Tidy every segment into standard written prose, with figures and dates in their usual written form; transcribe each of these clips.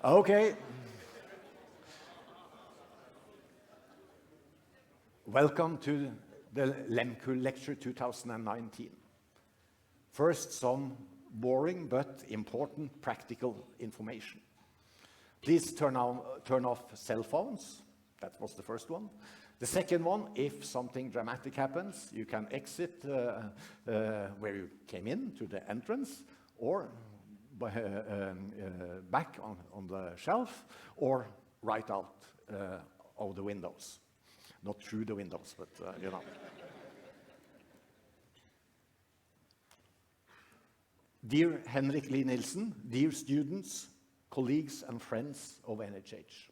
Okay. Welcome to the Lehmkuhl Lecture 2019. First, some boring but important practical information. Please turn off cell phones. That was the first one. The second one, if something dramatic happens, you can exit where you came in, to the entrance, or back on the shelf, or right out of the windows. Not through the windows, but you know. Dear Henrik Lie-Nielsen, dear students, colleagues and friends of NHH.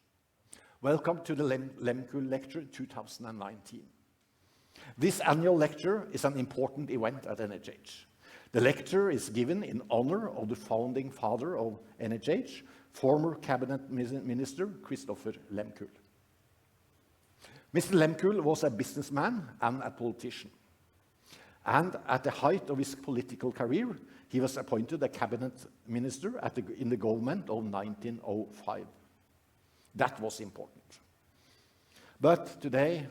Welcome to the Lehmkuhl Lecture 2019. This annual lecture is an important event at NHH. The lecture is given in honor of the founding father of NHH, former cabinet minister Christopher Lehmkuhl. Mr. Lehmkuhl was a businessman and a politician. And at the height of his political career, he was appointed a cabinet minister in the government of 1905. That was important. But today,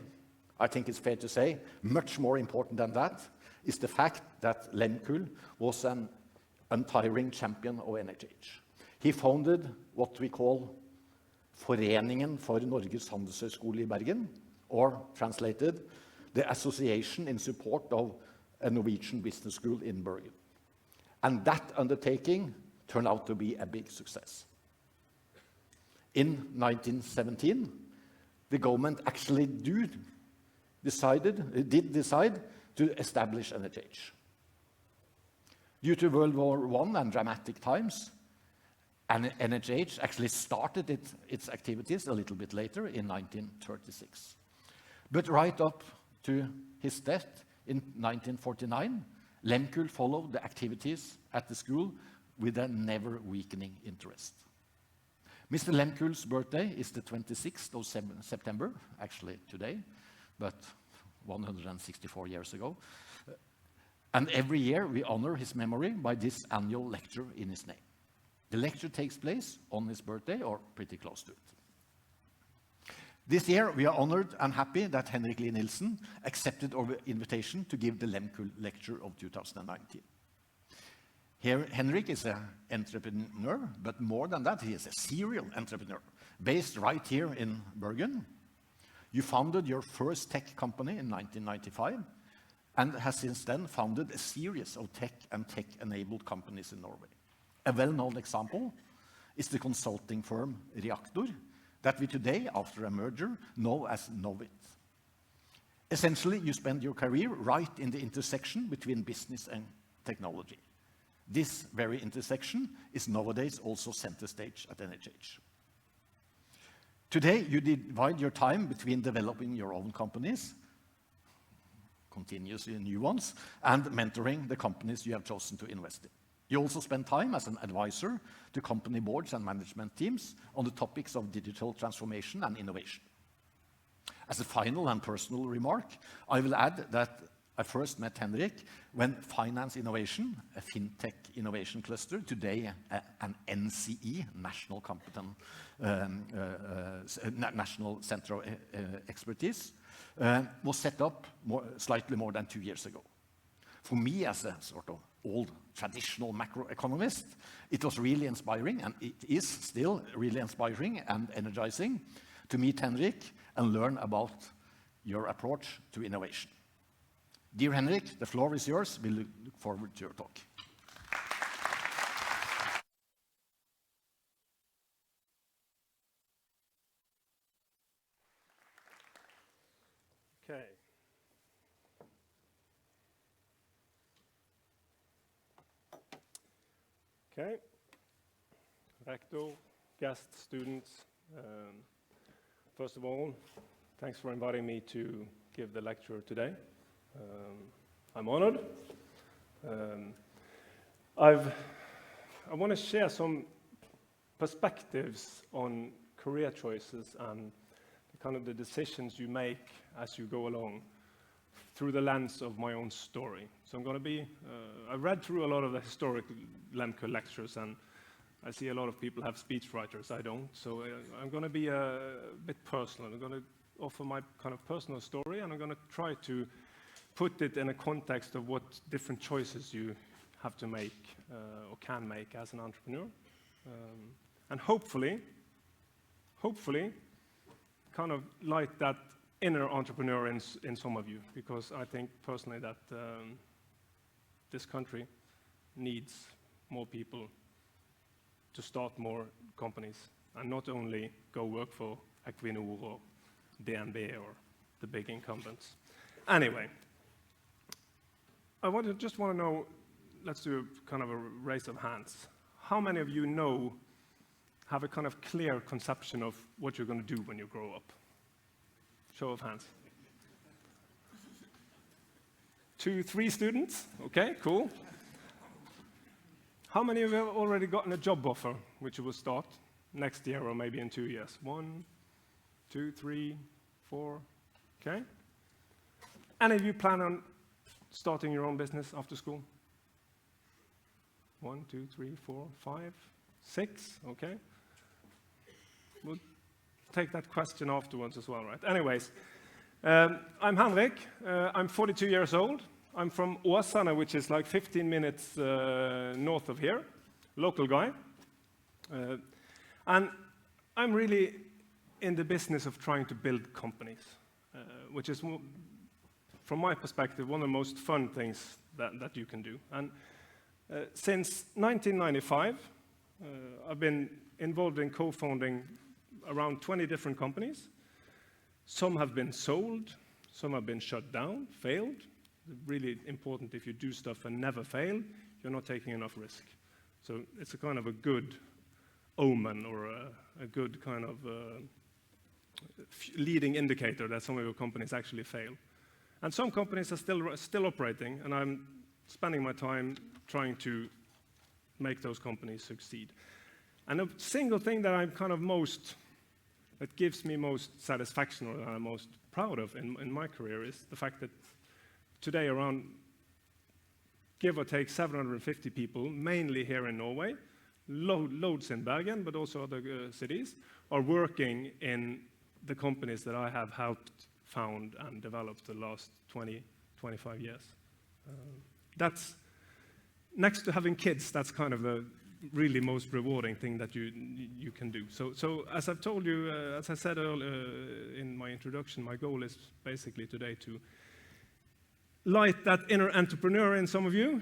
I think it's fair to say, much more important than that is the fact that Lehmkuhl was an untiring champion of NHH. He founded what we call Foreningen for Norges Handelshøyskole i Bergen, or translated, the association in support of a Norwegian business school in Bergen. And that undertaking turned out to be a big success. In 1917, the government actually did decide to establish NHH. Due to World War I and dramatic times, NHH actually started its activities a little bit later in 1936. But right up to his death in 1949, Lehmkuhl followed the activities at the school with a never-weakening interest. Mr. Lehmkuhl's birthday is the 26th of September, actually today, but 164 years ago. And every year we honor his memory by this annual lecture in his name. The lecture takes place on his birthday or pretty close to it. This year we are honored and happy that Henrik Lie-Nielsen accepted our invitation to give the Lehmkuhl lecture of 2019. Here, Henrik is an entrepreneur, but more than that, he is a serial entrepreneur, based right here in Bergen. You founded your first tech company in 1995, and has since then founded a series of tech and tech-enabled companies in Norway. A well-known example is the consulting firm Reaktor, that we today, after a merger, know as Knowit. Essentially, you spend your career right in the intersection between business and technology. This very intersection is nowadays also center stage at NHH. Today, you divide your time between developing your own companies, continuously new ones, and mentoring the companies you have chosen to invest in. You also spend time as an advisor to company boards and management teams on the topics of digital transformation and innovation. As a final and personal remark, I will add that I first met Henrik when Finance Innovation, a fintech innovation cluster, today an NCE, National Center of Expertise, was set up slightly more than 2 years ago. For me, as a sort of old traditional macroeconomist, it was really inspiring, and it is still really inspiring and energizing to meet Henrik and learn about your approach to innovation. Dear Henrik, the floor is yours. We look forward to your talk. Okay. Okay. Rector, guests, students, first of all, thanks for inviting me to give the lecture today. I'm honored. I want to share some perspectives on career choices and kind of the decisions you make as you go along through the lens of my own story. So I'm going to be, I've read through a lot of the historic Lehmkuhl lectures, and I see a lot of people have speechwriters. I don't. So I'm going to be a bit personal. I'm going to offer my kind of personal story, and I'm going to try to put it in a context of what different choices you have to make or can make as an entrepreneur. And hopefully, kind of light that inner entrepreneur in some of you, because I think personally that this country needs more people to start more companies and not only go work for Equinor or DNB or the big incumbents. Anyway, just want to know, let's do a kind of a raise of hands. How many of you have a kind of clear conception of what you're going to do when you grow up? Show of hands. 2, 3 students? Okay, cool. How many of you have already gotten a job offer which you will start next year or maybe in 2 years? 1, 2, 3, 4. Okay. Any of you plan on starting your own business after school? 1, 2, 3, 4, 5, 6. Okay. We'll take that question afterwards as well, right? Anyways, I'm Henrik. I'm 42 years old. I'm from Åsane, which is like 15 minutes north of here, local guy. And I'm really in the business of trying to build companies, which is, from my perspective, one of the most fun things that you can do. And since 1995, I've been involved in co-founding around 20 different companies. Some have been sold, some have been shut down, failed. Really important, if you do stuff and never fail, you're not taking enough risk. So it's a kind of a good omen or a good kind of leading indicator that some of your companies actually fail. And some companies are still operating, and I'm spending my time trying to make those companies succeed. And the single thing that I'm kind of that gives me most satisfaction or that I'm most proud of in my career is the fact that today around, give or take, 750 people, mainly here in Norway, loads in Bergen, but also other cities, are working in the companies that I have helped found and developed the last 20, 25 years. That's, next to having kids, that's kind of the really most rewarding thing that you can do. So as I've told you, as I said earlier in my introduction, my goal is basically today to light that inner entrepreneur in some of you,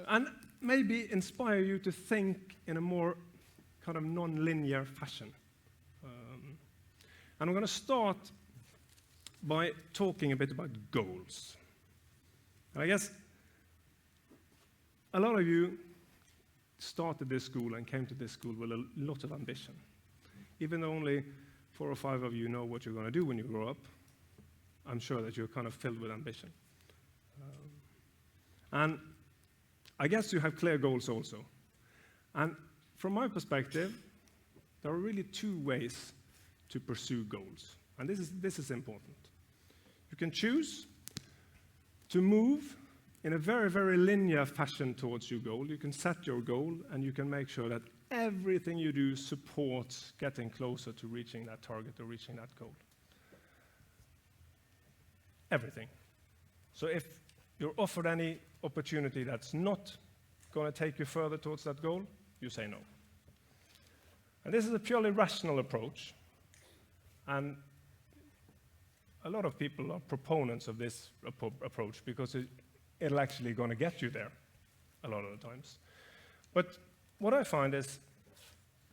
and maybe inspire you to think in a more kind of non-linear fashion. And I'm going to start by talking a bit about goals. And I guess a lot of you started this school and came to this school with a lot of ambition. Even though only 4 or 5 of you know what you're going to do when you grow up, I'm sure that you're kind of filled with ambition. And I guess you have clear goals also. And from my perspective, there are really 2 ways to pursue goals. And this is important. You can choose to move in a very, very linear fashion towards your goal. You can set your goal, and you can make sure that everything you do supports getting closer to reaching that target or reaching that goal. Everything. So if you're offered any opportunity that's not going to take you further towards that goal, you say no. And this is a purely rational approach. And a lot of people are proponents of this approach because it'll actually going to get you there a lot of the times. But what I find is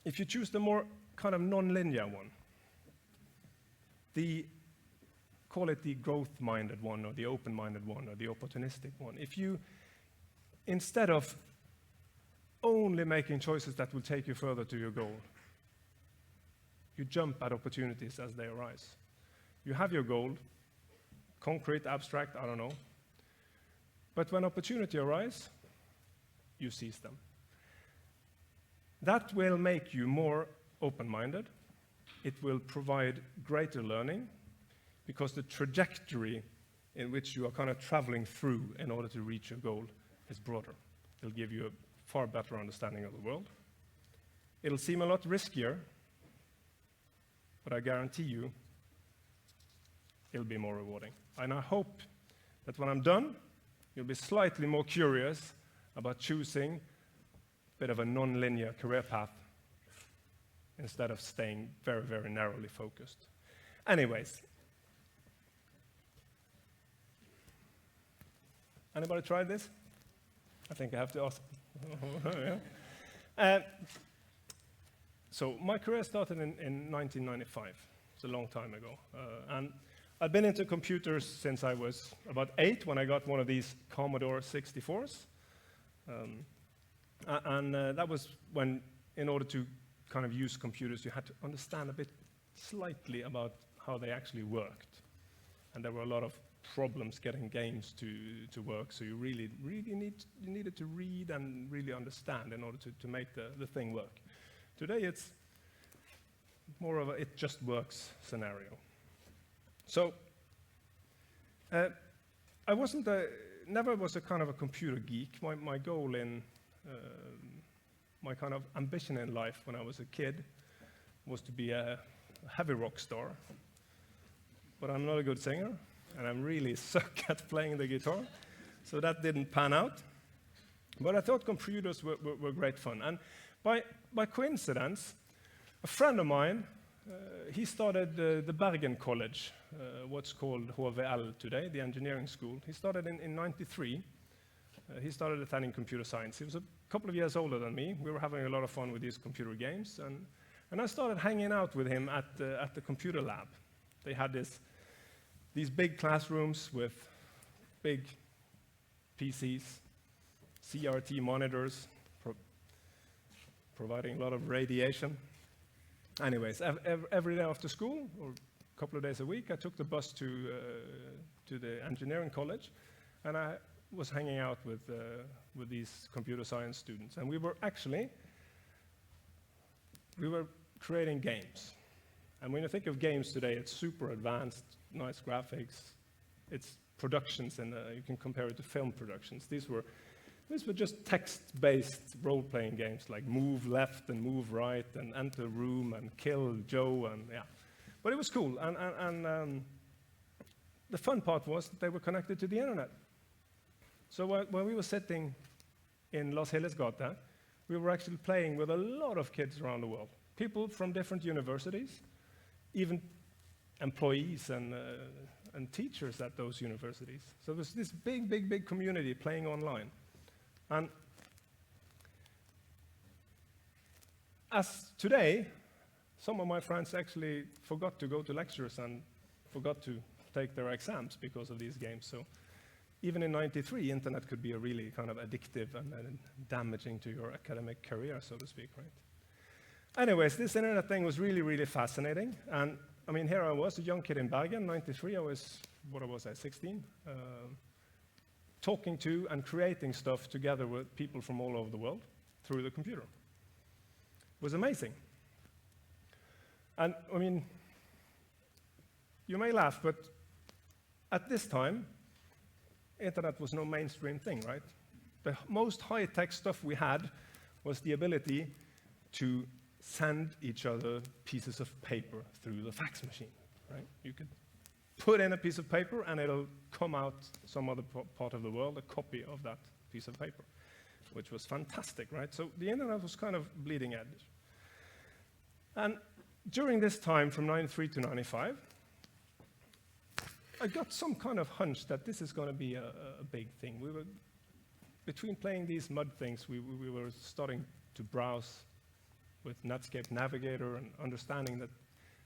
if you choose the more kind of non-linear one, call it the growth-minded one or the open-minded one or the opportunistic one. If you, instead of only making choices that will take you further to your goal, you jump at opportunities as they arise. You have your goal, concrete, abstract, I don't know. But when opportunity arises, you seize them. That will make you more open-minded. It will provide greater learning because the trajectory in which you are kind of traveling through in order to reach your goal is broader. It'll give you a far better understanding of the world. It'll seem a lot riskier, but I guarantee you it'll be more rewarding. And I hope that when I'm done, you'll be slightly more curious about choosing a bit of a non-linear career path instead of staying very, very narrowly focused. Anyways, anybody tried this? I think I have to ask. Yeah. So my career started in 1995. It's a long time ago. And I've been into computers since I was about 8 when I got one of these Commodore 64s. That was when, in order to kind of use computers, you had to understand a bit slightly about how they actually worked. And there were a lot of problems getting games to work, so you really needed to read and really understand in order to make the thing work. Today it's more of a it just works scenario. So I never was a kind of a computer geek. My goal in my kind of ambition in life when I was a kid was to be a heavy rock star. But I'm not a good singer, and I'm really suck at playing the guitar, so that didn't pan out. But I thought computers were great fun. And by coincidence, a friend of mine, he started the Bergen College, what's called HVL today, the engineering school. He started in 93. He started attending computer science. He was a couple of years older than me. We were having a lot of fun with these computer games. And I started hanging out with him at the computer lab. They had these big classrooms with big PCs, CRT monitors, providing a lot of radiation. Anyways, every day after school, or a couple of days a week, I took the bus to the engineering college, and I was hanging out with these computer science students. And we were creating games. And when you think of games today, it's super advanced, nice graphics. It's productions, and you can compare it to film productions. These were just text-based role-playing games, like move left and move right, and enter a room and kill Joe, and yeah. But it was cool, and the fun part was that they were connected to the internet. So when we were sitting in Las Hillesgata, we were actually playing with a lot of kids around the world, people from different universities, even employees and teachers at those universities. So there was this big community playing online. And as today, some of my friends actually forgot to go to lectures and forgot to take their exams because of these games. So even in 93, internet could be a really kind of addictive and damaging to your academic career, so to speak, right? Anyways, this internet thing was really fascinating. And I mean, here I was, a young kid in Bergen, 93, I was, 16? Talking to and creating stuff together with people from all over the world through the computer. It was amazing. And I mean, you may laugh, but at this time, internet was no mainstream thing, right? The most high-tech stuff we had was the ability to send each other pieces of paper through the fax machine, right? You could put in a piece of paper and it'll come out some other part of the world, a copy of that piece of paper, which was fantastic, right? So the internet was kind of bleeding edge. And during this time, from 93 to 95, I got some kind of hunch that this is going to be a big thing. We were, between playing these mud things, we were starting to browse with Netscape Navigator and understanding that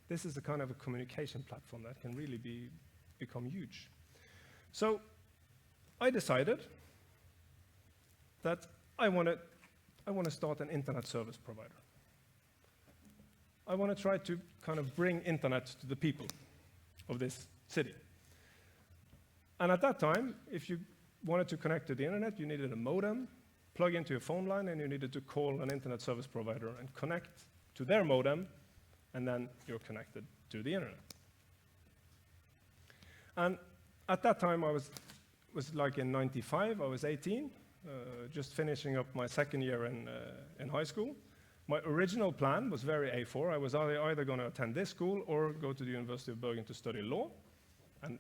this is a kind of a communication platform that can really become huge. So I decided that I want to start an internet service provider. I want to try to kind of bring internet to the people of this city. And at that time, if you wanted to connect to the internet, you needed a modem, plug into your phone line, and you needed to call an internet service provider and connect to their modem, and then you're connected to the internet. And at that time, I was like in 95, I was 18, just finishing up my second year in high school. My original plan was very A4. I was either going to attend this school or go to the University of Bergen to study law. And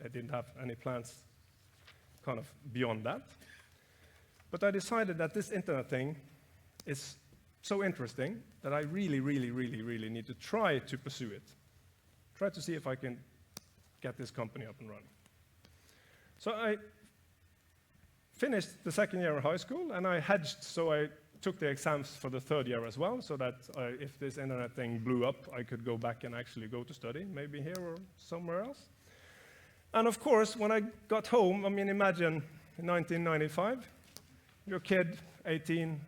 I didn't have any plans kind of beyond that. But I decided that this internet thing is so interesting that I really, really, really, really need to try to pursue it. Try to see if I can get this company up and running. So I finished the second year of high school, and I hedged, so I took the exams for the third year as well, so that if this internet thing blew up, I could go back and actually go to study, maybe here or somewhere else. And of course, when I got home, I mean, imagine in 1995, your kid, 18,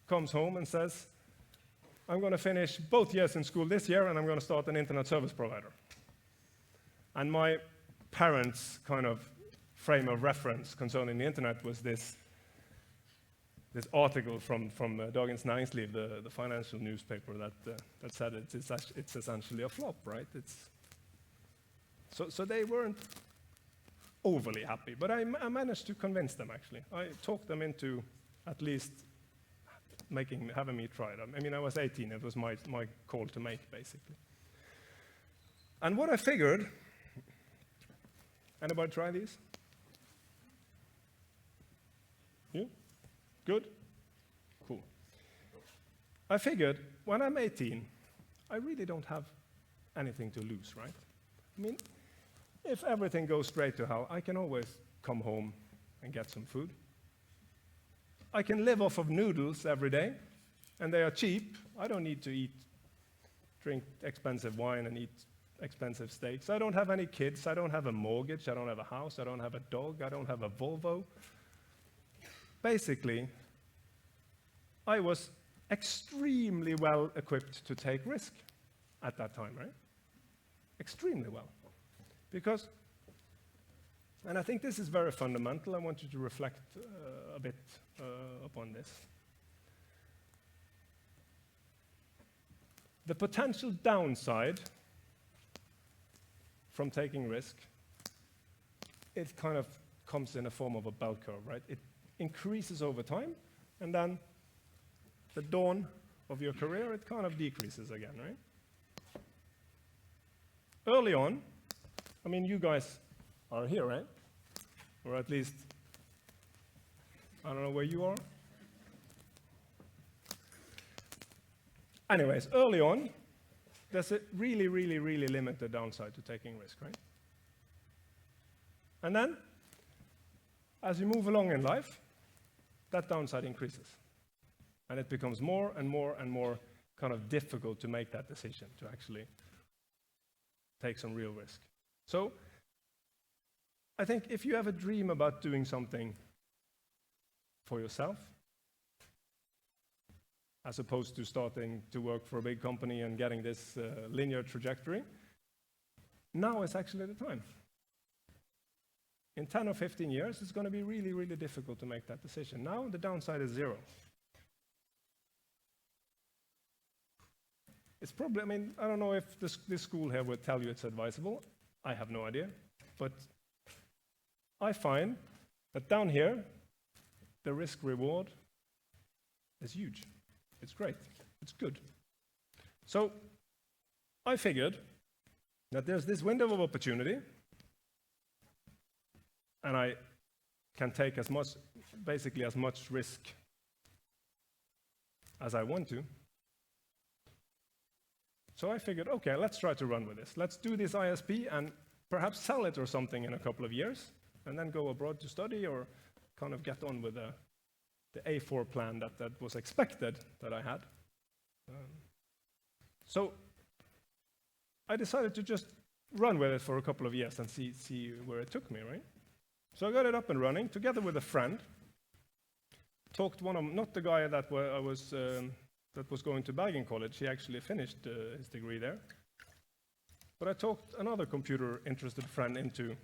comes home and says, I'm going to finish both years in school this year, and I'm going to start an internet service provider. And my parents' kind of frame of reference concerning the internet was this article from Dagens Næringsliv, the financial newspaper, that said it's essentially a flop, right? So they weren't overly happy, but I managed to convince them, actually. I talked them into at least having me try it. I mean, I was 18. It was my call to make, basically. And what I figured... Anybody try these? You? Good? Cool. I figured, when I'm 18, I really don't have anything to lose, right? I mean, if everything goes straight to hell, I can always come home and get some food. I can live off of noodles every day, and they are cheap. I don't need to drink expensive wine and eat expensive steaks. I don't have any kids. I don't have a mortgage. I don't have a house. I don't have a dog. I don't have a Volvo. Basically, I was extremely well equipped to take risk at that time, right? Extremely well. Because, and I think this is very fundamental, I want you to reflect a bit upon this. The potential downside from taking risk, it kind of comes in a form of a bell curve, right? It increases over time, and then the dawn of your career, it kind of decreases again, right? Early on, I mean, you guys are here, right? Or at least, I don't know where you are. Anyways, early on, there's a really, really, really limited downside to taking risk, right? And then, as you move along in life, that downside increases. And it becomes more and more and more kind of difficult to make that decision, to actually take some real risk. So, I think if you have a dream about doing something for yourself, as opposed to starting to work for a big company and getting this linear trajectory, now is actually the time. In 10 or 15 years, it's going to be really, really difficult to make that decision. Now, the downside is zero. It's probably, I mean, I don't know if this school here would tell you it's advisable. I have no idea. But I find that down here, the risk-reward is huge. It's great. It's good. So I figured that there's this window of opportunity, and I can take basically as much risk as I want to. So I figured, okay, let's try to run with this. Let's do this ISP and perhaps sell it or something in a couple of years, and then go abroad to study or kind of get on with the A4 plan that was expected that I had. So I decided to just run with it for a couple of years and see where it took me, right? So I got it up and running together with a friend. Talked not the guy that was going to Bergen College. He actually finished his degree there. But I talked another computer-interested friend into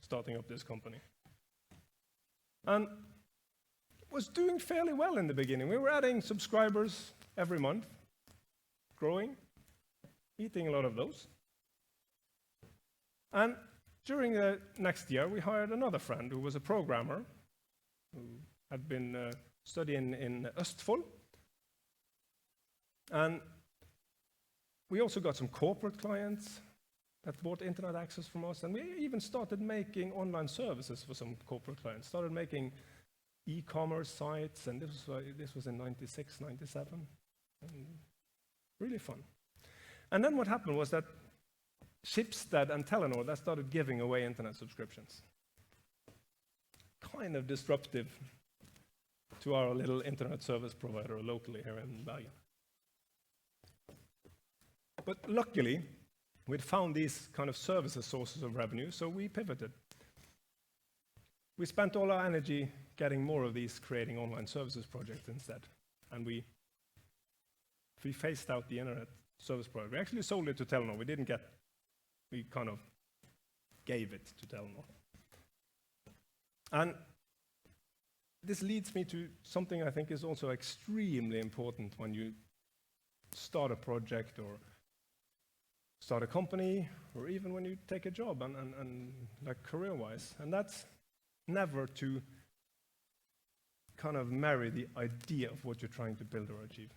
starting up this company. And was doing fairly well in the beginning. We were adding subscribers every month, growing, eating a lot of those. And during the next year, we hired another friend who was a programmer, who had been studying in Østfold, And we also got some corporate clients that bought internet access from us, and we even started making online services for some corporate clients, started making e-commerce sites, and this was in 96, 97. And really fun. And then what happened was that Schibsted and Telenor, that started giving away internet subscriptions. Kind of disruptive to our little internet service provider locally here in Bergen. But luckily, we'd found these kind of services sources of revenue, so we pivoted. We spent all our energy getting more of these creating online services projects instead. And we phased out the internet service provider. We actually sold it to Telenor. We kind of gave it to Telenor. And this leads me to something I think is also extremely important when you start a project or start a company, or even when you take a job and like career-wise. And that's never to kind of marry the idea of what you're trying to build or achieve.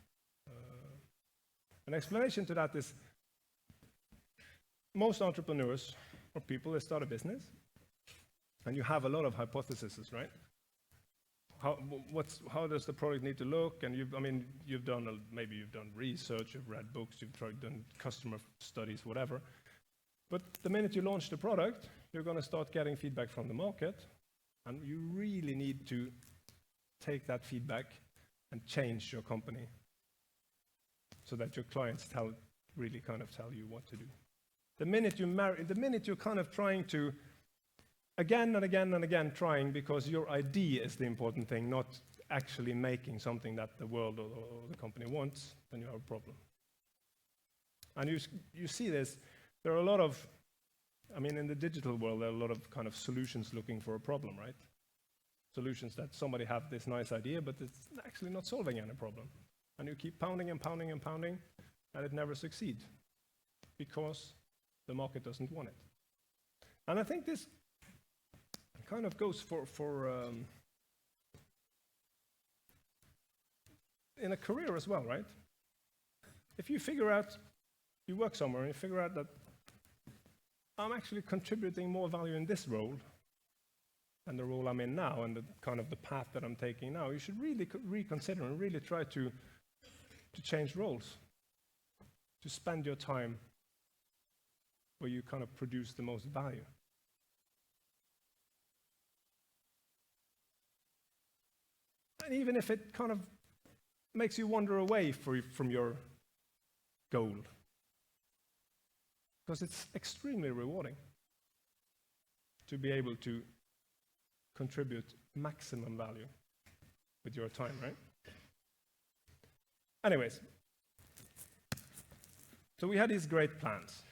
An explanation to that is most entrepreneurs or people, they start a business, and you have a lot of hypotheses, right? How does the product need to look? And maybe you've done research, you've read books, done customer studies, whatever. But the minute you launch the product, you're going to start getting feedback from the market, and you really need to take that feedback and change your company so that your clients really kind of tell you what to do. The minute you're kind of trying to again and again and again trying because your idea is the important thing, not actually making something that the world or the company wants, then you have a problem. And you see this, there are a lot of, in the digital world, there are a lot of kind of solutions looking for a problem, right? Solutions that somebody have this nice idea, but it's actually not solving any problem. And you keep pounding and pounding and pounding, and it never succeeds because the market doesn't want it. And I think this kind of goes for in a career as well, right? If you work somewhere and you figure out that I'm actually contributing more value in this role than the role I'm in now and the kind of the path that I'm taking now, you should really reconsider and really try to change roles, to spend your time where you kind of produce the most value. And even if it kind of makes you wander away from your goal, because it's extremely rewarding to be able to contribute maximum value with your time, right? Anyways, so we had these great plans.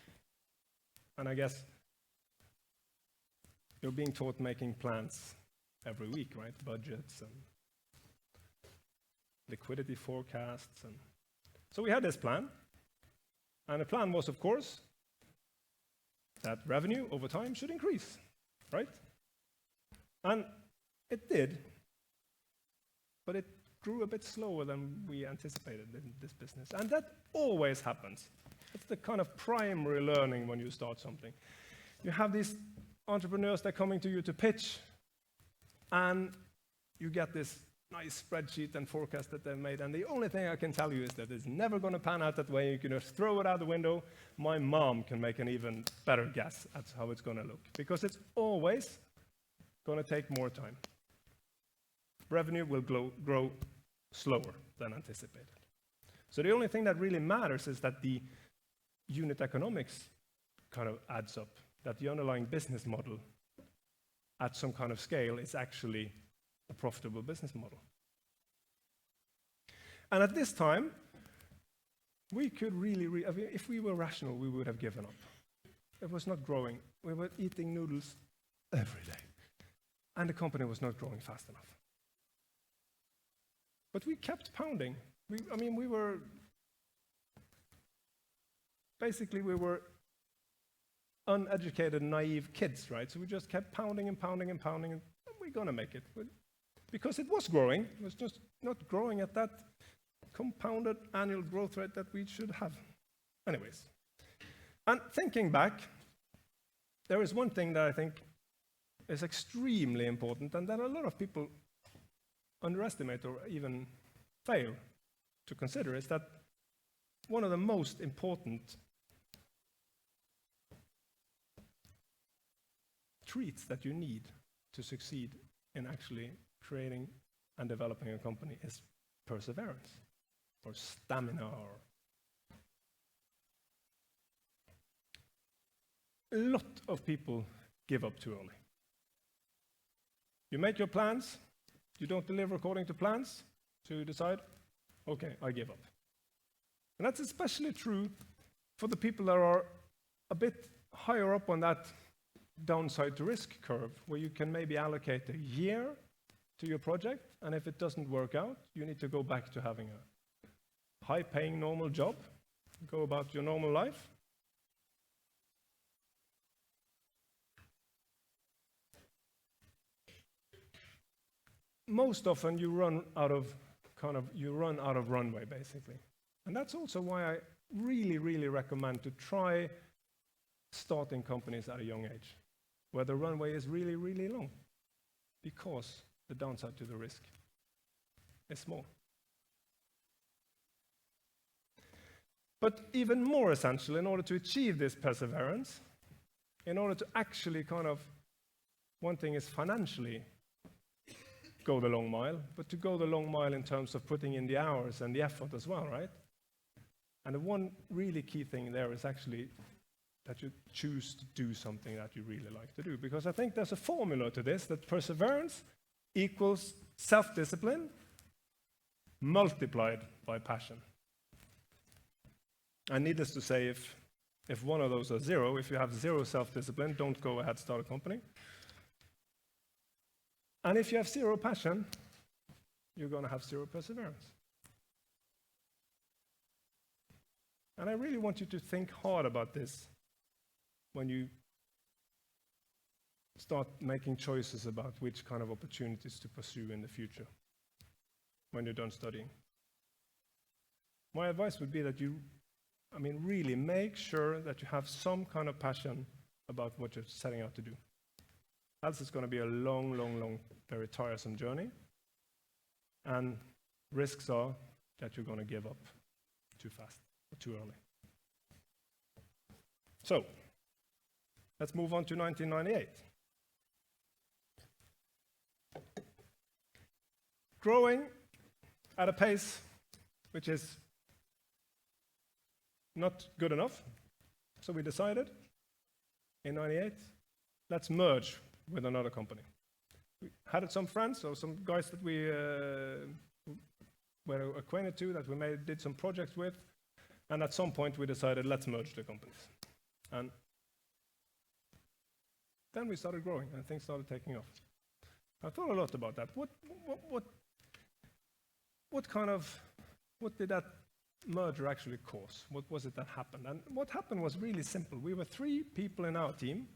And I guess you're being taught making plans every week, right? Budgets and liquidity forecasts. And so we had this plan. And the plan was, of course, that revenue over time should increase, right? And it did. But it grew a bit slower than we anticipated in this business. And that always happens. It's the kind of primary learning when you start something. You have these entrepreneurs that are coming to you to pitch, and you get this nice spreadsheet and forecast that they've made, and the only thing I can tell you is that it's never going to pan out that way. You can just throw it out the window. My mom can make an even better guess at how it's going to look, because it's always going to take more time. Revenue will grow slower than anticipated. So the only thing that really matters is that the unit economics kind of adds up, that the underlying business model at some kind of scale is actually a profitable business model. And at this time, we could if we were rational, we would have given up. It was not growing. We were eating noodles every day. And the company was not growing fast enough. But we kept pounding. We were uneducated, naive kids, right? So we just kept pounding and pounding and pounding, and we're going to make it. Because it was growing. It was just not growing at that compounded annual growth rate that we should have. Anyways, and thinking back, there is one thing that I think is extremely important and that a lot of people underestimate or even fail to consider, is that one of the most important traits that you need to succeed in actually creating and developing a company is perseverance or stamina. A lot of people give up too early. You make your plans, you don't deliver according to plans, so you decide, okay, I give up. And that's especially true for the people that are a bit higher up on that downside to risk curve, where you can maybe allocate a year to your project, and if it doesn't work out, you need to go back to having a high-paying normal job, go about your normal life. Most often you run out of runway, basically. And that's also why I really, really recommend to try starting companies at a young age, where the runway is really, really long, because the downside to the risk is small. But even more essential, in order to achieve this perseverance, in order to actually one thing is financially go the long mile, but to go the long mile in terms of putting in the hours and the effort as well, right? And the one really key thing there is actually that you choose to do something that you really like to do. Because I think there's a formula to this, that perseverance equals self-discipline multiplied by passion. And needless to say, if one of those are zero, if you have zero self-discipline, don't go ahead, start a company. And if you have zero passion, you're going to have zero perseverance. And I really want you to think hard about this when you start making choices about which kind of opportunities to pursue in the future when you're done studying. My advice would be that really make sure that you have some kind of passion about what you're setting out to do. Else it's going to be a long, long, long, very tiresome journey. And risks are that you're going to give up too fast or too early. So, let's move on to 1998. Growing at a pace which is not good enough. So we decided in 98, let's merge with another company. We had some friends or some guys that we were acquainted to, that we did some projects with, and at some point we decided, let's merge the companies. And then we started growing and things started taking off. I thought a lot about that. What did that merger actually cause? What was it that happened? And what happened was really simple. We were 3 people in our team,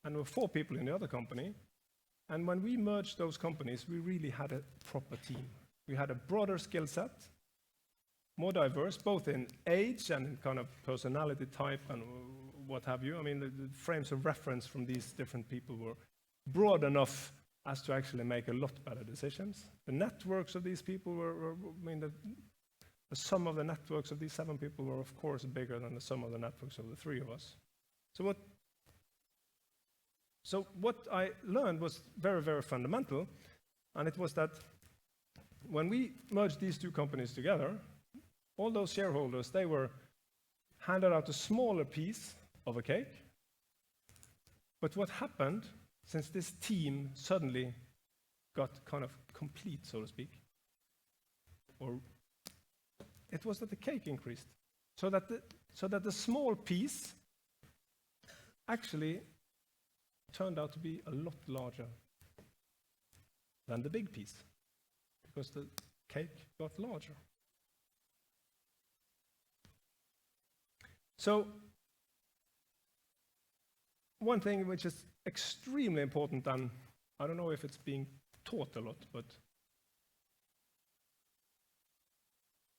and there were 4 people in the other company. And when we merged those companies, we really had a proper team. We had a broader skill set, more diverse, both in age and in kind of personality type and what have you. I mean, the frames of reference from these different people were broad enough as to actually make a lot better decisions. The networks of these people the sum of the networks of these 7 people were, of course, bigger than the sum of the networks of the 3 of us. So what I learned was very, very fundamental, and it was that when we merged these 2 companies together, all those shareholders, they were handed out a smaller piece of a cake. But what happened, since this team suddenly got kind of complete, so to speak, it was that the cake increased, so that the small piece actually turned out to be a lot larger than the big piece, because the cake got larger. So one thing which is extremely important, and I don't know if it's being taught a lot, but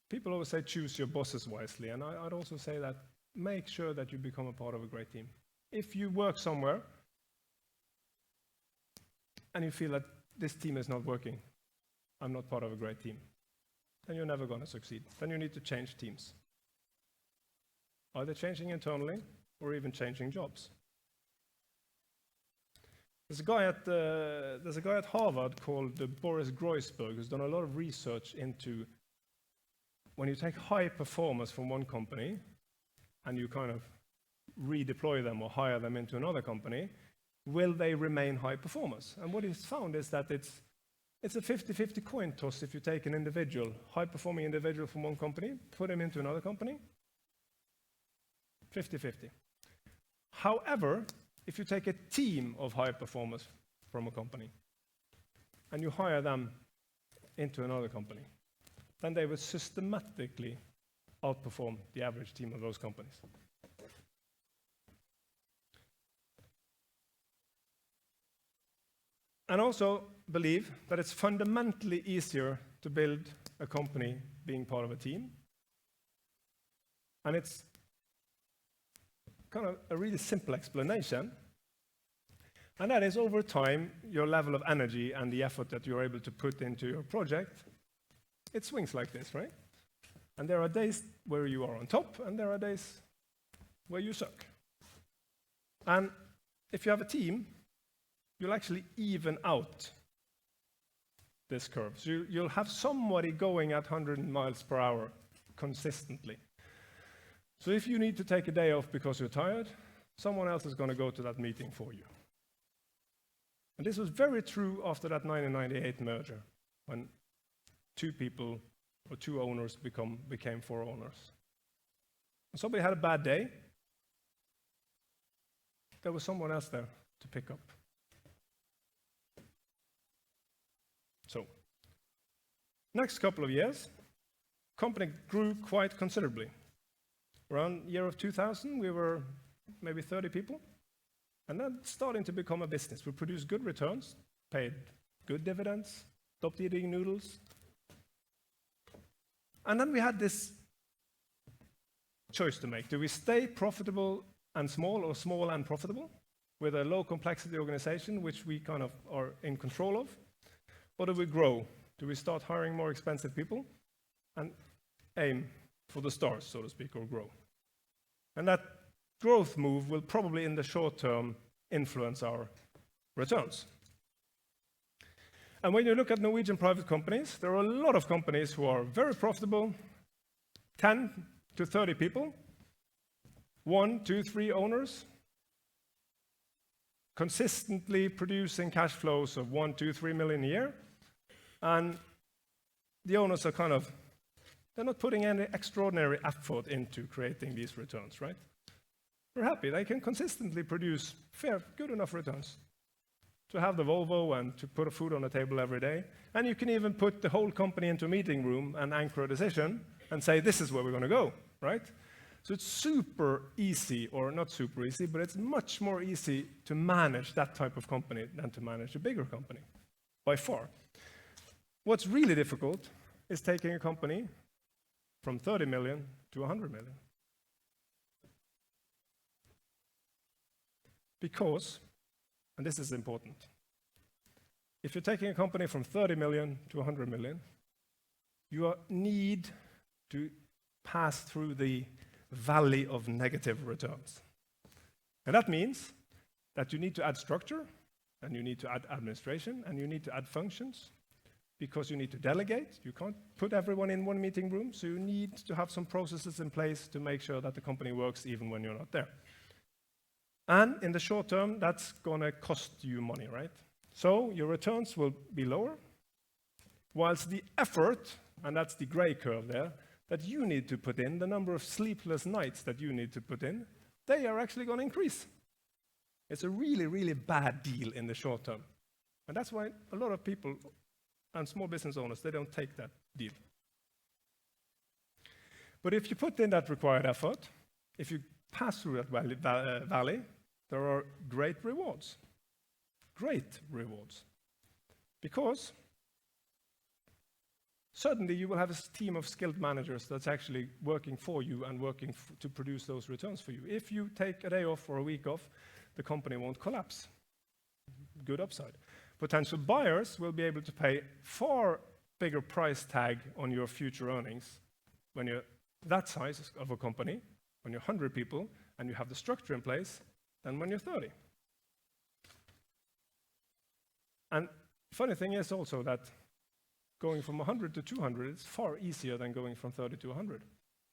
people always say choose your bosses wisely, and I'd also say that make sure that you become a part of a great team. If you work somewhere and you feel that this team is not working, I'm not part of a great team, then you're never going to succeed. Then you need to change teams. Either changing internally or even changing jobs. There's a guy at Harvard called Boris Groysberg who's done a lot of research into when you take high performers from one company and you kind of redeploy them or hire them into another company, will they remain high performers? And what he's found is that it's a 50-50 coin toss if you take an individual, high-performing individual from one company, put him into another company, 50-50. However, if you take a team of high performers from a company and you hire them into another company, then they will systematically outperform the average team of those companies. And also believe that it's fundamentally easier to build a company being part of a team. And it's kind of a really simple explanation. And that is, over time, your level of energy and the effort that you're able to put into your project, it swings like this, right? And there are days where you are on top, and there are days where you suck. And if you have a team, you'll actually even out this curve. So you'll have somebody going at 100 miles per hour consistently. So if you need to take a day off because you're tired, someone else is going to go to that meeting for you. And this was very true after that 1998 merger, when two people or two owners became four owners. When somebody had a bad day, there was someone else there to pick up. So, next couple of years, company grew quite considerably. Around year of 2000, we were maybe 30 people, and then starting to become a business. We produced good returns, paid good dividends, stopped eating noodles. And then we had this choice to make. Do we stay profitable and small, or small and profitable, with a low complexity organization, which we kind of are in control of? Or do we grow? Do we start hiring more expensive people and aim for the stars, so to speak, or grow? And that growth move will probably, in the short term, influence our returns. And when you look at Norwegian private companies, there are a lot of companies who are very profitable, 10 to 30 people, 1, 2, 3 owners, consistently producing cash flows of 1, 2, 3 million a year. And the owners are they're not putting any extraordinary effort into creating these returns, right? They're happy. They can consistently produce good enough returns to have the Volvo and to put food on the table every day. And you can even put the whole company into a meeting room and anchor a decision and say, this is where we're going to go, right? So it's super easy, or not super easy, but it's much more easy to manage that type of company than to manage a bigger company, by far. What's really difficult is taking a company from 30 million to 100 million. Because, and this is important, if you're taking a company from 30 million to 100 million, you need to pass through the valley of negative returns. And that means that you need to add structure, and you need to add administration, and you need to add functions, because you need to delegate. You can't put everyone in one meeting room, so you need to have some processes in place to make sure that the company works even when you're not there. And in the short term, that's going to cost you money, right? So your returns will be lower, whilst the effort, and that's the gray curve there, that you need to put in, the number of sleepless nights that you need to put in, they are actually going to increase. It's a really, really bad deal in the short term. And that's why a lot of people and small business owners, they don't take that deal. But if you put in that required effort, if you pass through that valley, there are great rewards. Great rewards. Because suddenly you will have a team of skilled managers that's actually working for you and working to produce those returns for you. If you take a day off or a week off, the company won't collapse. Good upside. Potential buyers will be able to pay far bigger price tag on your future earnings when you're that size of a company, when you're 100 people and you have the structure in place, than when you're 30. And funny thing is also that going from 100 to 200 is far easier than going from 30 to 100.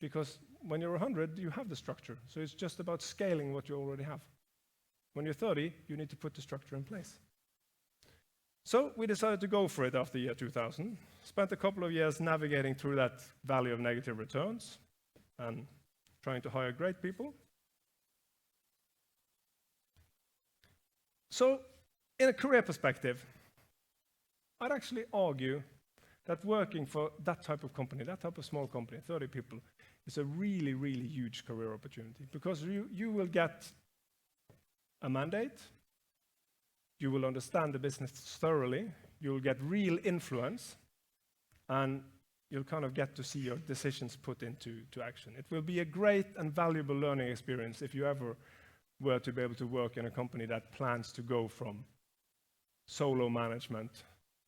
Because when you're 100, you have the structure. So it's just about scaling what you already have. When you're 30, you need to put the structure in place. So we decided to go for it after year 2000. Spent a couple of years navigating through that valley of negative returns and trying to hire great people. So in a career perspective, I'd actually argue that working for that type of company, that type of small company, 30 people, is a really, really huge career opportunity, because you will get a mandate, you will understand the business thoroughly, you'll get real influence, and you'll kind of get to see your decisions put into action. It will be a great and valuable learning experience if you ever were to be able to work in a company that plans to go from solo management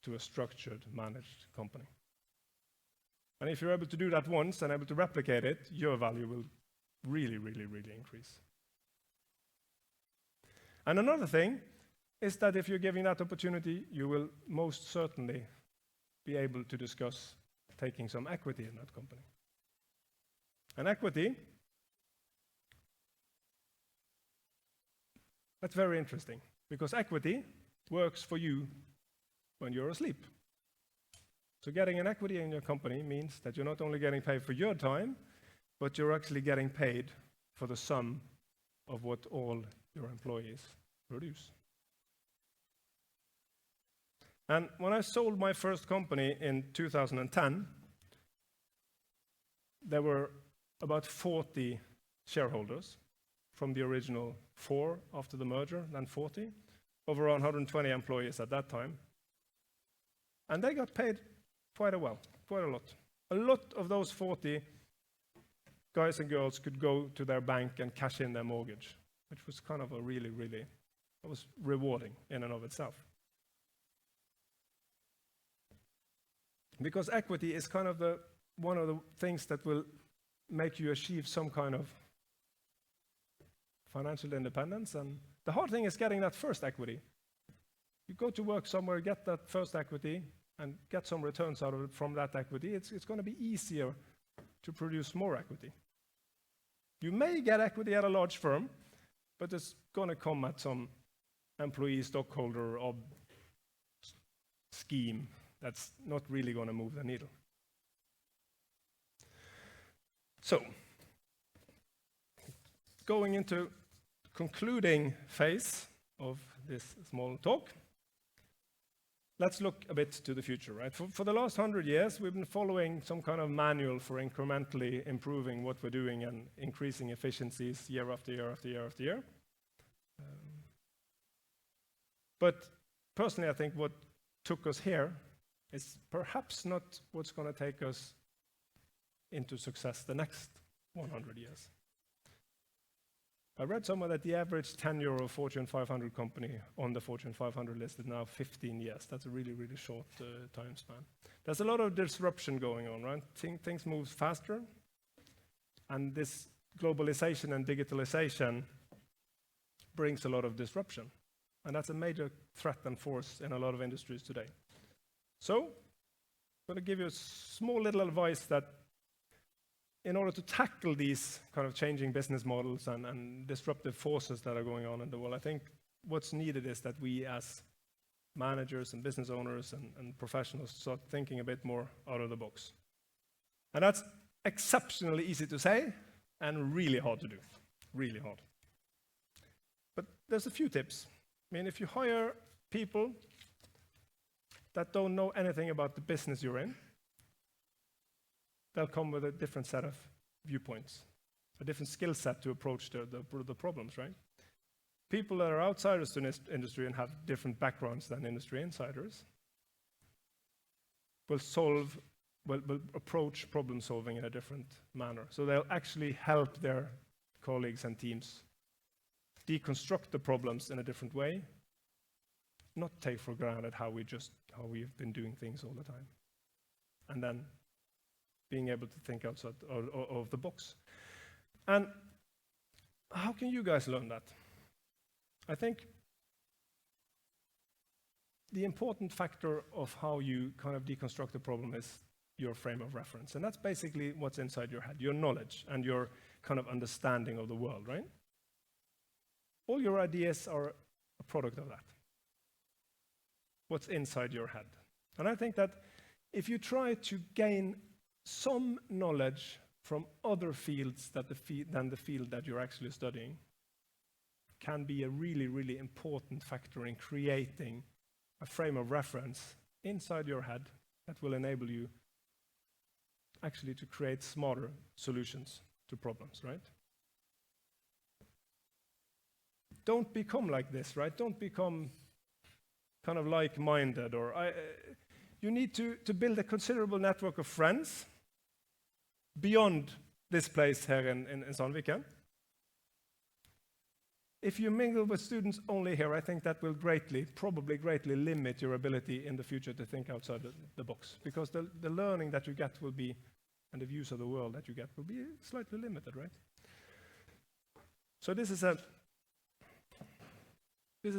to a structured, managed company. And if you're able to do that once and able to replicate it, your value will really, really, really increase. And another thing is that if you're giving that opportunity, you will most certainly be able to discuss taking some equity in that company. And equity, that's very interesting, because equity works for you when you're asleep. So getting an equity in your company means that you're not only getting paid for your time, but you're actually getting paid for the sum of what all your employees produce. And when I sold my first company in 2010, there were about 40 shareholders from the original 4 after the merger, then 40, of around 120 employees at that time. And they got paid quite a lot. A lot of those 40 guys and girls could go to their bank and cash in their mortgage, which was kind of a really, really, it was rewarding in and of itself. Because equity is kind of one of the things that will make you achieve some kind of financial independence. And the hard thing is getting that first equity. You go to work somewhere, get that first equity, and get some returns out of it from that equity. It's going to be easier to produce more equity. You may get equity at a large firm, but it's going to come at some employee stockholder scheme that's not really going to move the needle. So, going into concluding phase of this small talk, let's look a bit to the future, right? For the last 100 years, we've been following some kind of manual for incrementally improving what we're doing and increasing efficiencies year after year after year after year. But personally, I think what took us here is perhaps not what's going to take us into success the next 100 years. I read somewhere that the average tenure of Fortune 500 company on the Fortune 500 list is now 15 years. That's a really, really short time span. There's a lot of disruption going on, right? Things move faster, and this globalization and digitalization brings a lot of disruption. And that's a major threat and force in a lot of industries today. So, I'm going to give you a small little advice that in order to tackle these kind of changing business models and disruptive forces that are going on in the world, I think what's needed is that we as managers and business owners and professionals start thinking a bit more out of the box. And that's exceptionally easy to say and really hard to do. Really hard. But there's a few tips. I mean, if you hire people that don't know anything about the business you're in, they'll come with a different set of viewpoints, a different skill set to approach the problems, right? People that are outsiders to industry and have different backgrounds than industry insiders will solve will approach problem solving in a different manner. So they'll actually help their colleagues and teams deconstruct the problems in a different way, not take for granted how we've been doing things all the time, and then being able to think outside of the box. And how can you guys learn that? I think the important factor of how you kind of deconstruct the problem is your frame of reference. And that's basically what's inside your head, your knowledge and your kind of understanding of the world, right? All your ideas are a product of that. What's inside your head. And I think that if you try to gain some knowledge from other fields than the field that you're actually studying, can be a really, really important factor in creating a frame of reference inside your head that will enable you actually to create smarter solutions to problems, right? Don't become like this, right? Don't become kind of like-minded, or you need to build a considerable network of friends beyond this place here in Sandviken. If you mingle with students only here, I think that will probably greatly limit your ability in the future to think outside the box, because the learning that you get will be, and the views of the world that you get will be slightly limited, right? So this is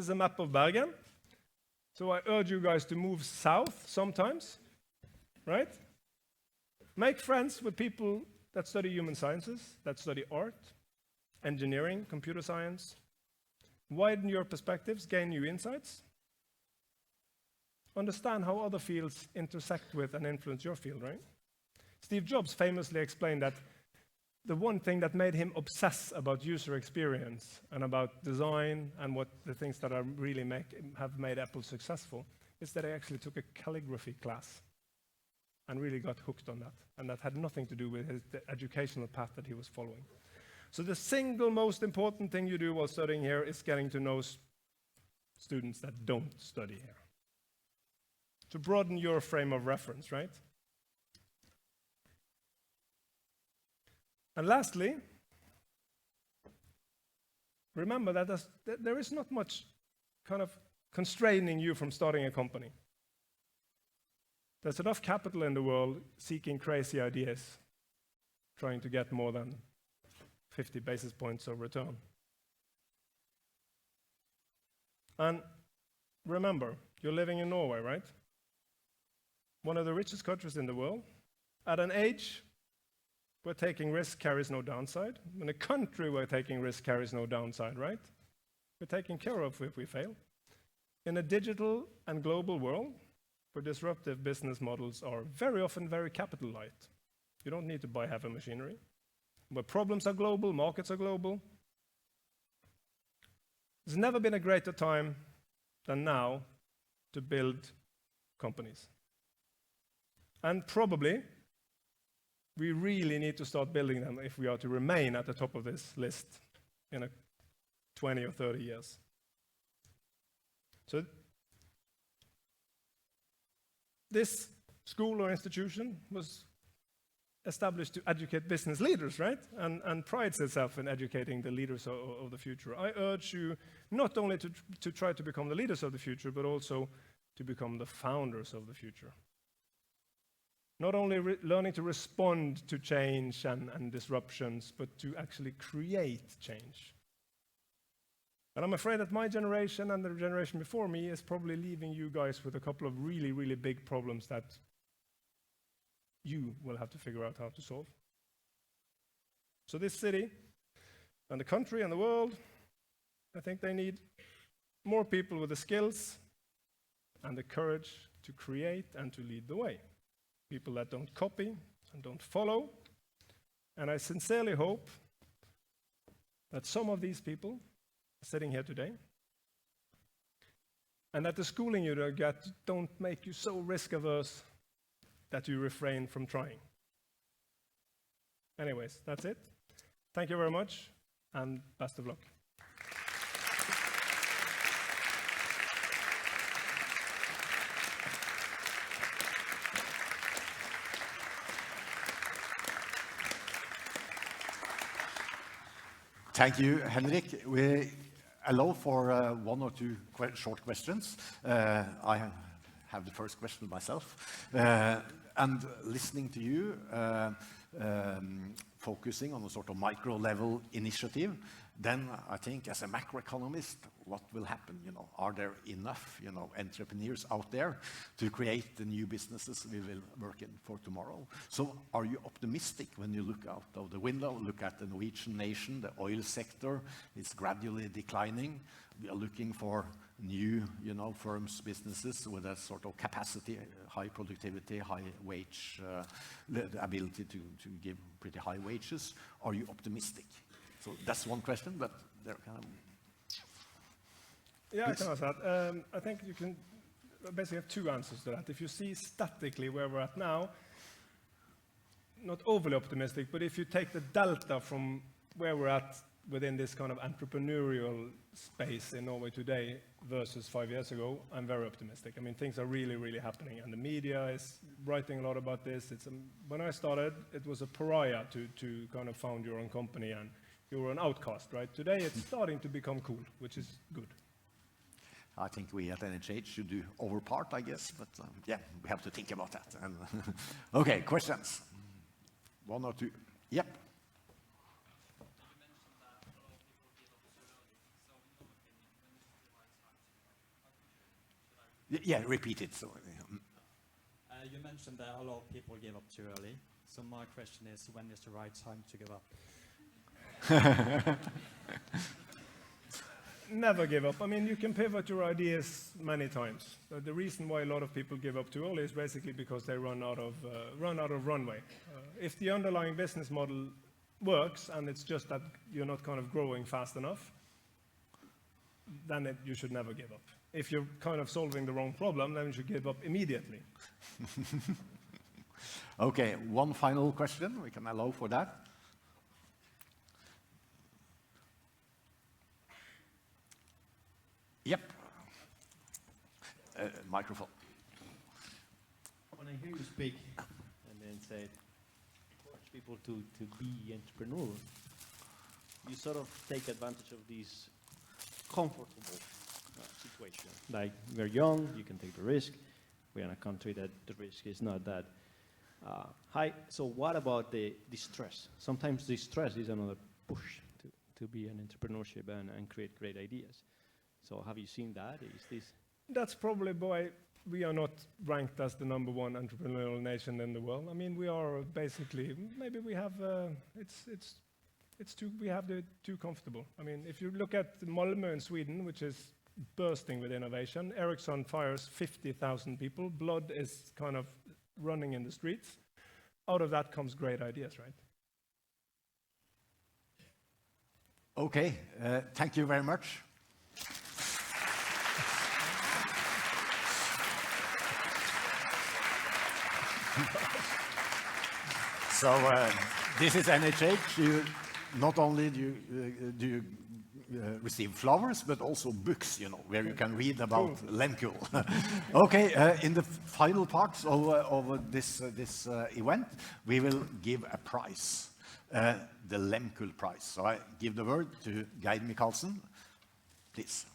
a map of Bergen. So I urge you guys to move south sometimes, right? Make friends with people that study human sciences, that study art, engineering, computer science. Widen your perspectives, gain new insights. Understand how other fields intersect with and influence your field, right? Steve Jobs famously explained that the one thing that made him obsess about user experience and about design and what the things that are really have made Apple successful is that he actually took a calligraphy class and really got hooked on that. And that had nothing to do with the educational path that he was following. So the single most important thing you do while studying here is getting to know students that don't study here. To broaden your frame of reference, right? And lastly, remember that there is not much kind of constraining you from starting a company. There's enough capital in the world seeking crazy ideas, trying to get more than 50 basis points of return. And remember, you're living in Norway, right? One of the richest countries in the world. At an age where taking risk carries no downside. In a country where taking risk carries no downside, right? We're taken care of if we fail. In a digital and global world, where disruptive business models are very often very capital light. You don't need to buy heavy machinery. Where problems are global, markets are global. There's never been a greater time than now to build companies. And probably, we really need to start building them if we are to remain at the top of this list in 20 or 30 years. So this school or institution was established to educate business leaders, right? And prides itself in educating the leaders of the future. I urge you not only to try to become the leaders of the future, but also to become the founders of the future. Not only learning to respond to change and disruptions, but to actually create change. And I'm afraid that my generation and the generation before me is probably leaving you guys with a couple of really, really big problems that you will have to figure out how to solve. So this city and the country and the world, I think they need more people with the skills and the courage to create and to lead the way. People that don't copy and don't follow. And I sincerely hope that some of these people are sitting here today, and that the schooling you get don't make you so risk-averse that you refrain from trying. Anyways, that's it. Thank you very much, and best of luck. Thank you, Henrik. We allow for one or two short questions. I have the first question myself. And listening to you, focusing on a sort of micro-level initiative, then I think as a macroeconomist, what will happen? Are there enough, entrepreneurs out there to create the new businesses we will work in for tomorrow? So are you optimistic when you look out of the window, look at the Norwegian nation, the oil sector is gradually declining. We are looking for new, firms, businesses with a sort of capacity, high productivity, high wage, the ability to give pretty high wages. Are you optimistic? So that's one question, but there kind of... Yeah, I can answer that. I think you can basically have two answers to that. If you see statically where we're at now, not overly optimistic, but if you take the delta from where we're at within this kind of entrepreneurial space in Norway today versus 5 years ago, I'm very optimistic. I mean, things are really, really happening, and the media is writing a lot about this. When I started, it was a pariah to kind of found your own company, and you were an outcast, right? Today, it's starting to become cool, which is good. I think we at NHH should do our part, I guess, but yeah, we have to think about that. And okay, questions? One or two? Yep. Yeah, repeat it. So, you mentioned that a lot of people give up too early. So my question is, when is the right time to give up? Never give up. I mean, you can pivot your ideas many times. The reason why a lot of people give up too early is basically because they run out of runway. If the underlying business model works and it's just that you're not kind of growing fast enough, then you should never give up. If you're kind of solving the wrong problem, then you should give up immediately. Okay, one final question. We can allow for that. Yep. Microphone. When I hear you speak and then say, encourage people to be entrepreneurs, you sort of take advantage of these comfortable situations. Like, we're young, you can take the risk. We're in a country that the risk is not that high. So what about the stress? Sometimes the stress is another push to be an entrepreneurship and create great ideas. So have you seen that? Is this? That's probably why we are not ranked as the #1 entrepreneurial nation in the world. I mean, we are basically, maybe we have, we have the too comfortable. I mean, if you look at Malmö in Sweden, which is bursting with innovation, Ericsson fires 50,000 people, blood is kind of running in the streets. Out of that comes great ideas, right? Okay, thank you very much. So this is NHH. Not only do you receive flowers, but also books, where you can read about Lehmkuhl. Okay, in the final parts of this event, we will give a prize, the Lehmkuhl prize. So I give the word to Geir Michaelsen, please.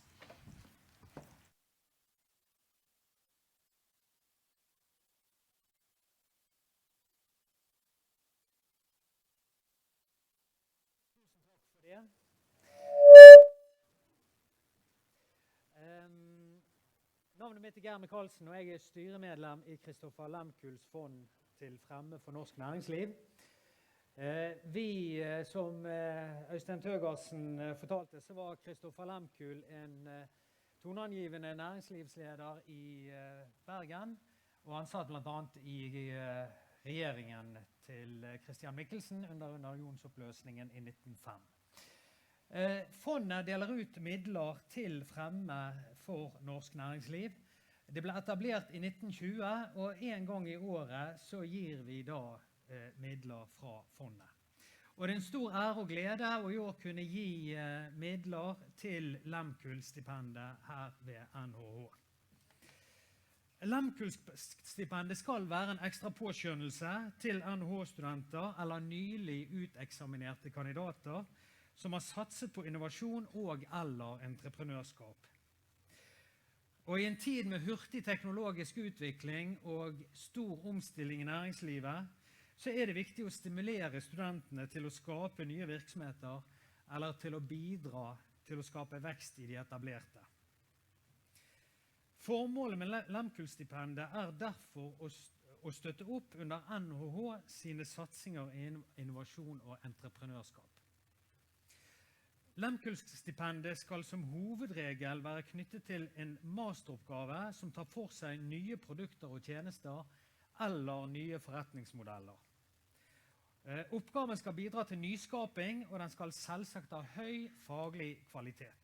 Navnet mitt er Geir Michaelsen, og jeg er styremedlem i Kristoffer Lehmkuhls fond til fremme for norsk næringsliv. Vi, som Øystein Tøgersen fortalte, så var Kristoffer Lehmkuhl en toneangivende næringslivsleder i Bergen, og han satt blant annet i regjeringen til Christian Michelsen under unionsoppløsningen i 1905. Fondet deler ut midler til fremme for norsk næringsliv. Det ble etablert i 1920, og en gang i året så gir vi da midler fra fondet. Og det er en stor ære og glede å i år kunne gi midler til Lehmkuhl-stipendet her ved NHH. Lehmkuhl-stipendet skal være en ekstra påskjønnelse til NHH-studenter eller nylig uteksaminerte kandidater som har satset på innovasjon og eller entreprenørskap. Og i en tid med hurtig teknologisk utvikling og stor omstilling i næringslivet, så er det viktig å stimulere studentene til å skape nye virksomheter, eller til å bidra til å skape vekst i de etablerte. Formålet med Lehmkuhl-stipendet er derfor å støtte opp under NHH sine satsinger i innovasjon og entreprenørskap. Lehmkuhl-stipendet skal som hovedregel være knyttet til en masteroppgave som tar for seg nye produkter og tjenester eller nye forretningsmodeller. Oppgaven skal bidra til nyskaping, og den skal selvsagt ha høy faglig kvalitet.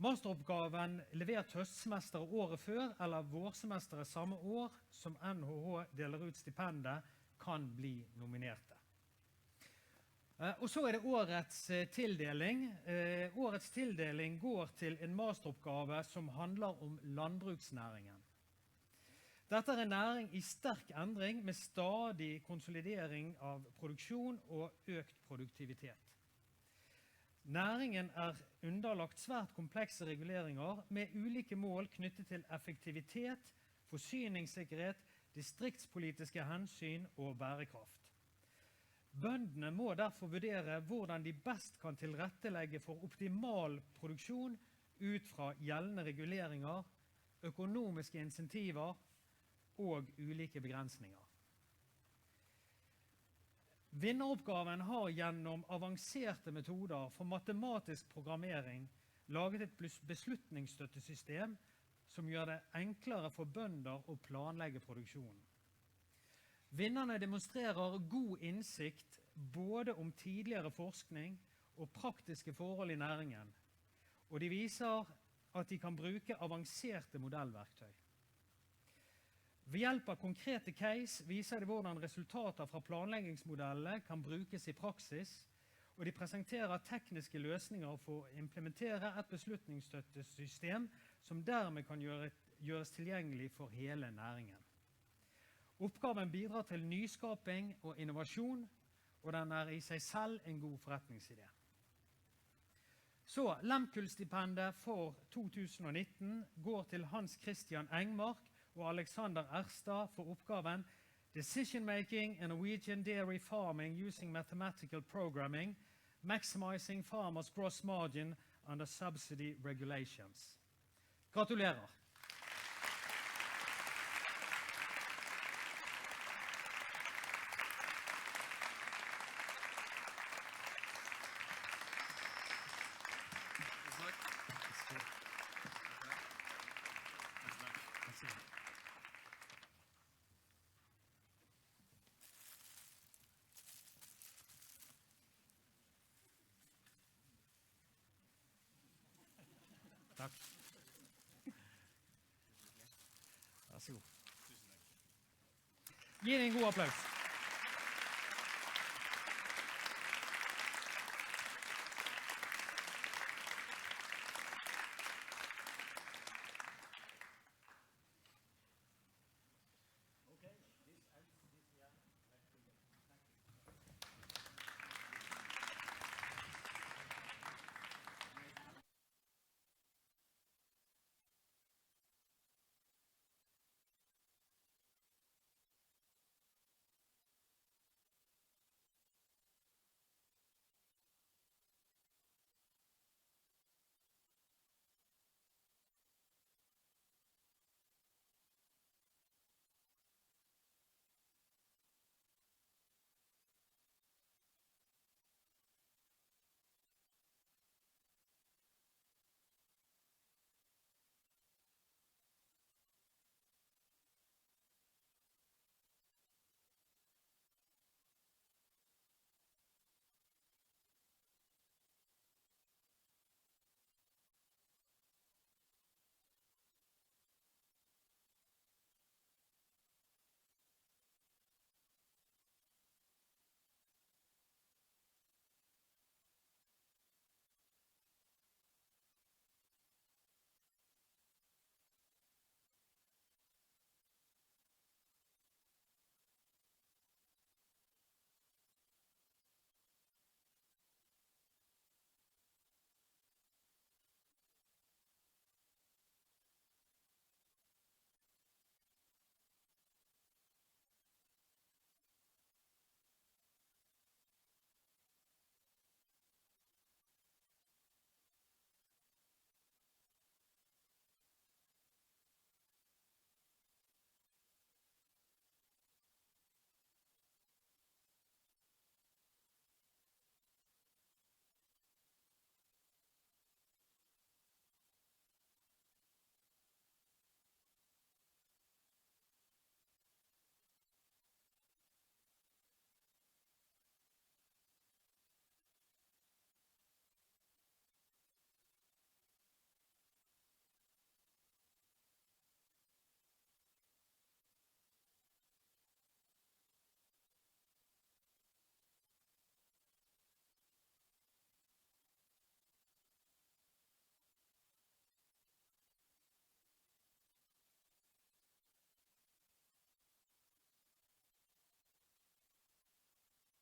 Masteroppgaven levert høstsemester året før eller vårsemesteret samme år som NHH deler ut stipendet, kan bli nominerte. Og så er det årets tildeling. Årets tildeling går til en masteroppgave som handler om landbruksnæringen. Dette er en næring i sterk endring med stadig konsolidering av produksjon og økt produktivitet. Næringen er underlagt svært komplekse reguleringer med ulike mål knyttet til effektivitet, forsyningssikkerhet, distriktspolitiske hensyn og bærekraft. Bøndene må derfor vurdere hvordan de best kan tilrettelegge for optimal produksjon ut fra gjeldende reguleringer, økonomiske insentiver og ulike begrensninger. Vinneroppgaven har gjennom avanserte metoder for matematisk programmering laget et beslutningsstøttesystem som gjør det enklere for bønder å planlegge produksjonen. Vinnerne demonstrerer god innsikt både om tidligere forskning og praktiske forhold i næringen, og de viser at de kan bruke avanserte modellverktøy. Ved hjelp av konkrete case viser de hvordan resultater fra planleggingsmodellene kan brukes i praksis, og de presenterer tekniske løsninger for å implementere et beslutningsstøttesystem som dermed kan gjøres tilgjengelig for hele næringen. Oppgaven bidrar til nyskaping og innovasjon, og den er i seg selv en god forretningsidé. Så Lehmkuhl-stipendet for 2019 går til Hans Christian Engmark og Alexander Erstad for oppgaven Decision Making in Norwegian Dairy Farming Using Mathematical Programming, Maximizing Farmers Gross Margin Under Subsidy Regulations. Gratulerer! Takk. Vær så god. Gi det en god applaus.